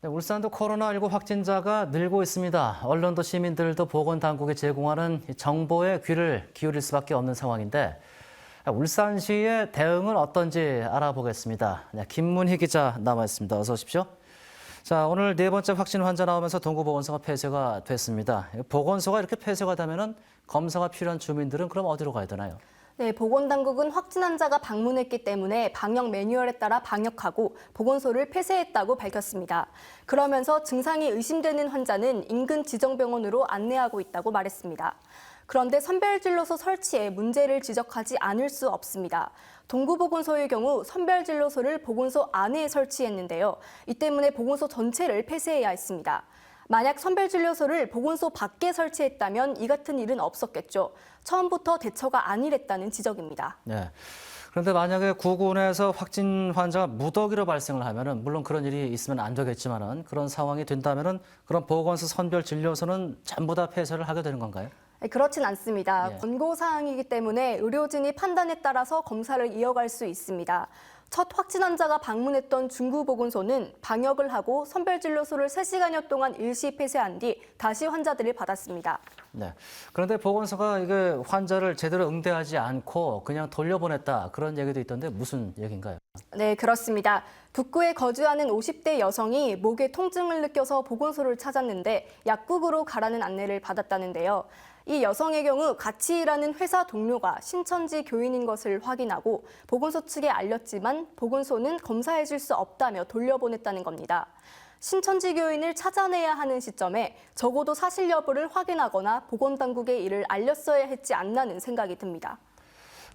네, 울산도 코로나19 확진자가 늘고 있습니다. 언론도 시민들도 보건당국이 제공하는 정보에 귀를 기울일 수밖에 없는 상황인데 울산시의 대응은 어떤지 알아보겠습니다. 네, 김문희 기자 남아 있습니다. 어서 오십시오. 자, 오늘 네 번째 확진 환자 나오면서 동구보건소가 폐쇄가 됐습니다. 보건소가 이렇게 폐쇄가 되면은 검사가 필요한 주민들은 그럼 어디로 가야 되나요? 네, 보건당국은 확진 환자가 방문했기 때문에 방역 매뉴얼에 따라 방역하고 보건소를 폐쇄했다고 밝혔습니다. 그러면서 증상이 의심되는 환자는 인근 지정병원으로 안내하고 있다고 말했습니다. 그런데 선별진료소 설치에 문제를 지적하지 않을 수 없습니다. 동구보건소의 경우 선별진료소를 보건소 안에 설치했는데요. 이 때문에 보건소 전체를 폐쇄해야 했습니다. 만약 선별진료소를 보건소 밖에 설치했다면 이 같은 일은 없었겠죠. 처음부터 대처가 안일했다는 지적입니다. 네. 그런데 만약에 구군에서 확진 환자가 무더기로 발생을 하면은 물론 그런 일이 있으면 안 되겠지만은 그런 상황이 된다면은 그런 보건소 선별 진료소는 전부 다 폐쇄를 하게 되는 건가요? 그렇진 않습니다. 예. 권고사항이기 때문에 의료진이 판단에 따라서 검사를 이어갈 수 있습니다. 첫 확진 환자가 방문했던 중구보건소는 방역을 하고 선별진료소를 3시간여 동안 일시 폐쇄한 뒤 다시 환자들을 받았습니다. 네. 그런데 보건소가 이게 환자를 제대로 응대하지 않고 그냥 돌려보냈다 그런 얘기도 있던데 무슨 얘기인가요? 네, 그렇습니다. 북구에 거주하는 50대 여성이 목에 통증을 느껴서 보건소를 찾았는데 약국으로 가라는 안내를 받았다는데요. 이 여성의 경우 같이 일하는 회사 동료가 신천지 교인인 것을 확인하고 보건소 측에 알렸지만 보건소는 검사해 줄 수 없다며 돌려보냈다는 겁니다. 신천지 교인을 찾아내야 하는 시점에 적어도 사실 여부를 확인하거나 보건당국에 이를 알렸어야 했지 않나는 생각이 듭니다.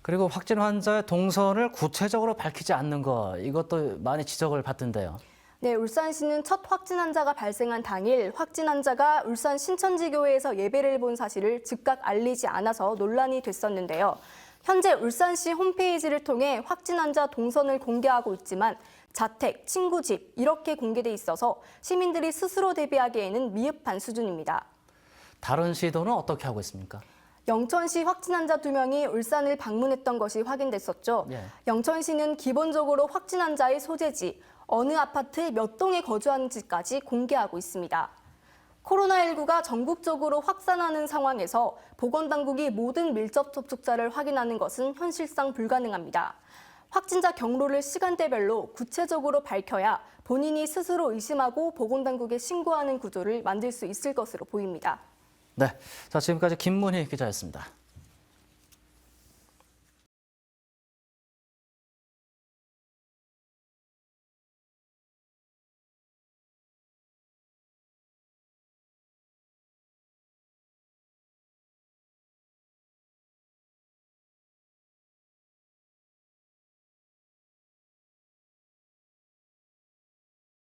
그리고 확진 환자의 동선을 구체적으로 밝히지 않는 거 이것도 많이 지적을 받던데요. 네, 울산시는 첫 확진 환자가 발생한 당일 확진 환자가 울산 신천지교회에서 예배를 본 사실을 즉각 알리지 않아서 논란이 됐었는데요. 현재 울산시 홈페이지를 통해 확진 환자 동선을 공개하고 있지만 자택, 친구 집 이렇게 공개돼 있어서 시민들이 스스로 대비하기에는 미흡한 수준입니다. 다른 시도는 어떻게 하고 있습니까? 영천시 확진 환자 2명이 울산을 방문했던 것이 확인됐었죠. 예. 영천시는 기본적으로 확진 환자의 소재지, 어느 아파트 몇 동에 거주하는지까지 공개하고 있습니다. 코로나19가 전국적으로 확산하는 상황에서 보건당국이 모든 밀접 접촉자를 확인하는 것은 현실상 불가능합니다. 확진자 경로를 시간대별로 구체적으로 밝혀야 본인이 스스로 의심하고 보건당국에 신고하는 구조를 만들 수 있을 것으로 보입니다. 네. 자, 지금까지 김문희 기자였습니다.